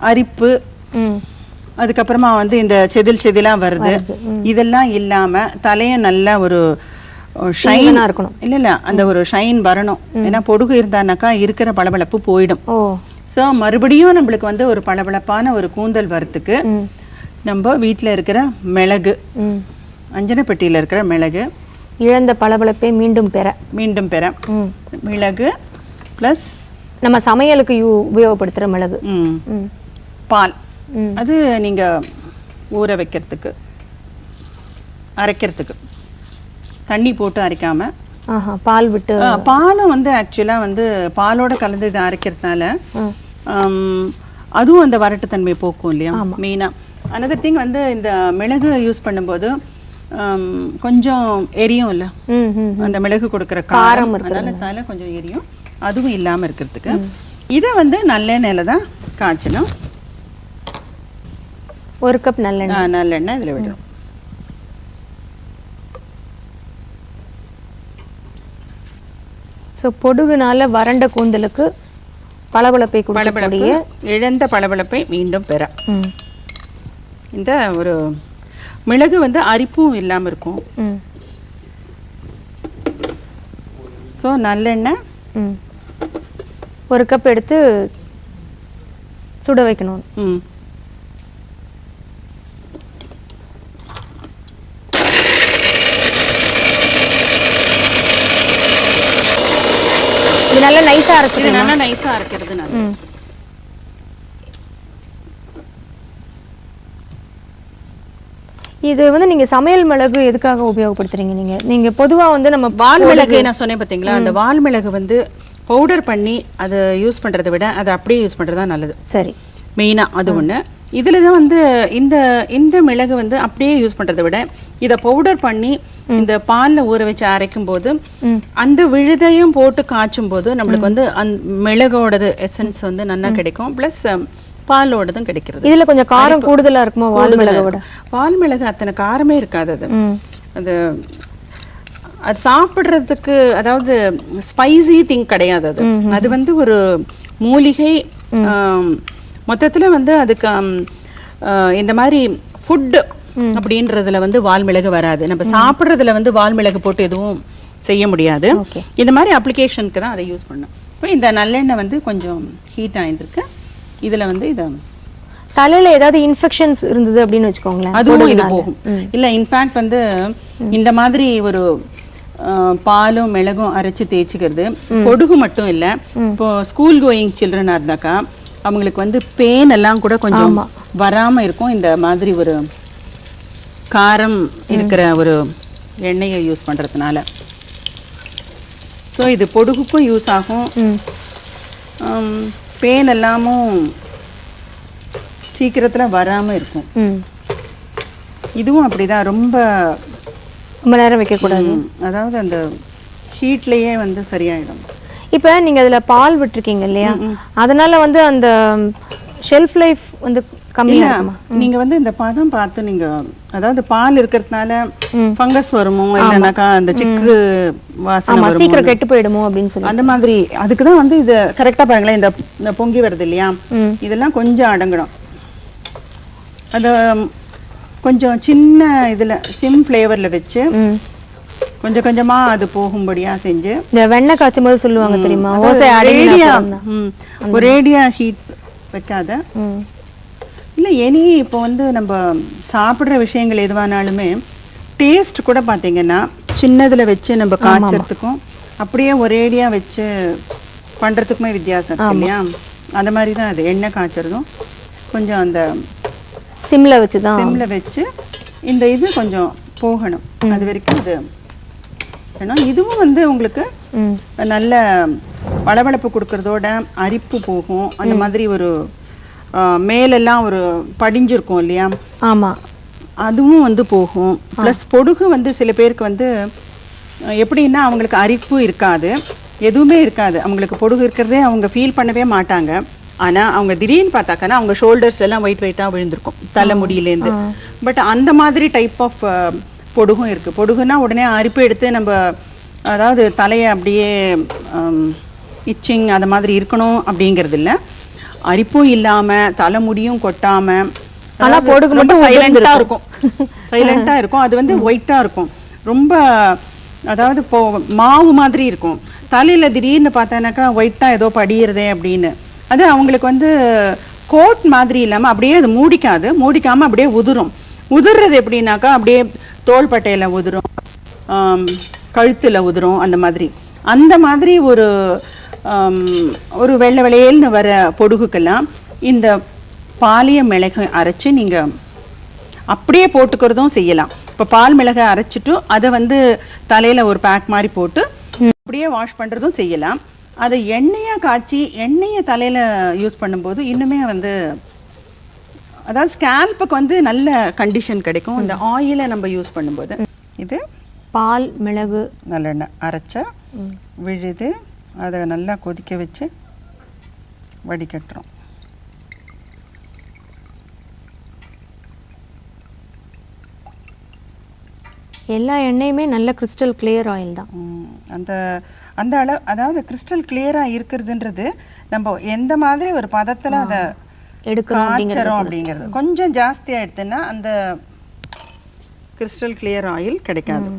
அரிப்பு, அதுக்கப்புறமா வந்து இந்த செதிலா வருது, இதெல்லாம் இல்லாம தலையும் நல்லா ஒரு ஷைனா இருக்கணும். இல்ல அந்த ஒரு ஷைன் வரணும். ஏன்னா பொடுகு இருந்தானாக்கா இருக்கிற பளபளப்பு போயிடும். ஸோ மறுபடியும் நம்மளுக்கு வந்து ஒரு பளபளப்பான ஒரு கூந்தல் வரத்துக்கு நம்ம வீட்டில் இருக்கிற மிளகு, அஞ்சனப்பட்டியில் இருக்கிற மிளகு, இழந்த பளபளப்பை மீண்டும் பெற மிளகு ப்ளஸ் நம்ம சமையலுக்கு உபயோகப்படுத்துகிற மிளகு, பால், அது நீங்கள் ஊற வைக்கிறதுக்கு அரைக்கிறதுக்கு தண்ணி போட்டு அரைக்காமல் பால் விட்டு, பாலும் வந்து ஆக்சுவலாக வந்து பாலோட கலந்து இதை அரைக்கிறதுனால அதுவும் அந்த வரட்டுத்தன்மை போக்கும் இல்லையா மெயினாக. அனதர் திங் வந்து இந்த மிளகு யூஸ் பண்ணும்போது கொஞ்சம் எரியும் இல்லை, அந்த மிளகு கொடுக்குற காரம், அதனால கொஞ்சம் எரியும், அதுவும் இல்லாமல் இருக்கிறதுக்கு இதை வந்து நல்லெண்ணெயில் தான் காய்ச்சணும். 1 கப் நல்லெண்ணெய் இதில் விடணும். ஸோ பொடுகுனால வறண்ட கூந்தலுக்கு பளபளப்பை கொடுக்கக்கூடிய, இழந்த பளபளப்பை மீண்டும் பெற இந்த ஒரு மிளகு வந்து அரிப்பும் இல்லாமல் இருக்கும். ஸோ நல்லெண்ணெய் 1 கப் எடுத்து சுட வைக்கணும். இது நல்லா நைஸா அரைச்சிட்டு, நல்லா நைஸா அரைக்கிறது நல்லது. இது வந்து நீங்க சமையல் மிளகு எதுக்காக உபயோகப்படுத்துறீங்க? நீங்க பொதுவா வந்து நம்ம வால் மிளகு நான் சொன்னேன் பாத்தீங்களா, அந்த வால் மிளகு வந்து பவுடர் பண்ணி அதை யூஸ் பண்றதை விட அதை அப்படியே யூஸ் பண்றது தான் நல்லது. சரி, மெயினா அது ஒண்ணு. இதுல தான் வந்து இந்த மிளகு வந்து அப்படியே யூஸ் பண்றதை விட இதை பவுடர் பண்ணி இந்த பால்ல ஊற வச்சு அரைக்கும் போது அந்த விழுதையும் போட்டு காய்ச்சும் போது நம்மளுக்கு வந்து மிளகோடது எசன்ஸ் வந்து நல்லா கிடைக்கும். பிளஸ் பாலோடதும் கிடைக்கிறது. இதுல கொஞ்சம் காரம் கூடுதலா இருக்குமா வால் மிளகோட? வால் மிளகு அத்தனை காரமே இருக்காது. அது அது சாப்பிட்றதுக்கு, அதாவது ஸ்பைசி திங் கிடையாது. அது வந்து ஒரு மூலிகை. மொத்தத்துல வந்து அதுக்கு இந்த மாதிரி ஃபுட் அப்படின்றதுல வந்து வால் மிளகு வராது. நம்ம சாப்பிட்றதுல வந்து வால் மிளகு போட்டு எதுவும் செய்ய முடியாது. இந்த மாதிரி அப்ளிகேஷனுக்கு தான் அதை யூஸ் பண்ணோம். இப்போ இந்த நல்லெண்ணெய் வந்து கொஞ்சம் ஹீட் ஆயிருக்கு. இதுல வந்து இதை தலையில ஏதாவது இன்ஃபெக்ஷன்ஸ் இருந்தது அப்படின்னு வச்சுக்கோங்களேன், அதுவும் இது போகும். இல்ல இன்ஃபேக்ட் வந்து இந்த மாதிரி ஒரு பாலும் மிளகும் அரைச்சு தேய்ச்சிக்கிறது பொடுகு மட்டும் இல்ல, இப்போ ஸ்கூல் கோயிங் சில்ட்ரனா இருந்தாக்கா அவங்களுக்கு வந்து பெயின் எல்லாம் கூட கொஞ்சம் வராம இருக்கும். இந்த மாதிரி ஒரு காரம் இருக்கிற ஒரு எண்ணெயை யூஸ் பண்றதுனால. ஸோ இது பொடுகுக்கும் யூஸ் ஆகும், பெயின் எல்லாமும் சீக்கிரத்துல வராம இருக்கும். இதுவும் அப்படிதான், ரொம்ப நேரம் வைக்க கூடாது. அதாவது அந்த ஹீட்லயே வந்து சரியாயிடும். இப்ப நீங்க அதுல பால் விட்டுருக்கீங்க இல்லையா, அதனால வந்து அந்த ஷெல்ஃப் லைஃப் வந்து கம்மியா இருக்குமா? நீங்க வந்து இந்த பதம் பார்த்து நீங்க, அதாவது பால் இருக்கிறதுனால ஃபங்கஸ் வருமோ இல்லைனாக்கா அந்த சிக்கு வாசனை வருமோ, சீக்கிரம் கெட்டு போயிடுமோ அப்படின்னு சொல்லி அந்த மாதிரி. அதுக்கு தான் வந்து இது கரெக்டா பாருங்களேன், இந்த பொங்கி வருது இல்லையா, இதெல்லாம் கொஞ்சம் அடங்கணும். அது கொஞ்சம் சின்ன இதுல சிம் ஃப்ளேவர்ல வச்சு கொஞ்சம் கொஞ்சமா அது போகும்படியா செஞ்சு, இந்த வெண்ணெய் காய்ச்சும் போது சொல்லுவாங்க தெரியுமா, ஒரேடியா ஹீட் வைக்காத. இல்லை எனி இப்போ வந்து நம்ம சாப்பிட்ற விஷயங்கள் எதுவானாலுமே டேஸ்ட் கூட பார்த்தீங்கன்னா சின்னதில் வச்சு நம்ம காய்ச்சறதுக்கும் அப்படியே ஒரேடியாக வச்சு பண்ணுறதுக்குமே வித்தியாசம் இருக்கு இல்லையா. அந்த மாதிரி தான் அது எண்ணெய் காய்ச்சறதும் கொஞ்சம் அந்த சிம்மில் வச்சு இந்த இது கொஞ்சம் போகணும், அது வரைக்கும் இது வேணும். இதுவும் வந்து உங்களுக்கு நல்ல பளபளப்பு கொடுக்கறதோட அரிப்பு போகும். அந்த மாதிரி ஒரு மேலெல்லாம் ஒரு படிஞ்சிருக்கும் இல்லையா, அதுவும் வந்து போகும். ப்ளஸ் பொடுகு வந்து சில பேருக்கு வந்து எப்படின்னா அவங்களுக்கு அரிப்பு இருக்காது, எதுவுமே இருக்காது, அவங்களுக்கு பொடுகு இருக்கிறதே அவங்க ஃபீல் பண்ணவே மாட்டாங்க. ஆனால் அவங்க திடீர்னு பார்த்தாக்கன்னா அவங்க ஷோல்டர்ஸ்லாம் வெயிட்டாக விழுந்திருக்கும் தலை முடியிலேருந்து. பட் அந்த மாதிரி டைப் ஆஃப் பொடுகும் இருக்குது. பொடுகுன்னா உடனே அரிப்பு எடுத்து நம்ம, அதாவது தலையை அப்படியே இச்சிங் அது மாதிரி இருக்கணும் அப்படிங்கிறது இல்லை. அரிப்பும் இல்லாம தலைமுடியும் கொட்டாம, ஆனா போடுக்கு மட்டும் சைலண்டா இருக்கும். சைலண்டா இருக்கும். அது வந்து ஒயிட்டா இருக்கும். ரொம்ப அதாவது இப்போ மாவு மாதிரி இருக்கும். தலையில திடீர்னு பார்த்தானாக்கா ஒயிட்டா ஏதோ படியிருதே அப்படின்னு. அது அவங்களுக்கு வந்து கோட் மாதிரி இல்லாம அப்படியே அது மூடிக்காம அப்படியே உதிரும். உதிர்றது எப்படின்னாக்கா அப்படியே தோள்பட்டையில உதிரும், கழுத்துல உதிரும், அந்த மாதிரி ஒரு வெள்ளை வெளையல்னு வர பொடுகுக்கெல்லாம் இந்த பாலிய மிளகு அரைச்சு நீங்க அப்படியே போட்டுக்கிறதும் செய்யலாம். இப்போ பால் மிளகை அரைச்சிட்டு அதை வந்து தலையில ஒரு பேக் மாதிரி போட்டு அப்படியே வாஷ் பண்றதும் செய்யலாம். அதை எண்ணெயா காய்ச்சி எண்ணெயை தலையில யூஸ் பண்ணும்போது இன்னுமே வந்து அதாவது ஸ்கேல்புக்கு வந்து நல்ல கண்டிஷன் கிடைக்கும் இந்த ஆயிலை நம்ம யூஸ் பண்ணும்போது. இது பால் மிளகு நல்லெண்ணெய் அரைச்ச விழுது, அதை நல்லா கொதிக்க வச்சு வடிகட்டுறோம். எல்லா எண்ணெயுமே நல்ல கிறிஸ்டல் கிளியர் ஆயில் தான். அந்த அளவு அதாவது கிறிஸ்டல் கிளியரா இருக்கிறதுன்றது நம்ம எந்த மாதிரி ஒரு பதத்துல அதை காய்ச்சறோம் அப்படிங்கிறது. கொஞ்சம் ஜாஸ்தியா எடுத்தோன்னா அந்த கிறிஸ்டல் கிளியர் ஆயில் கிடைக்காது.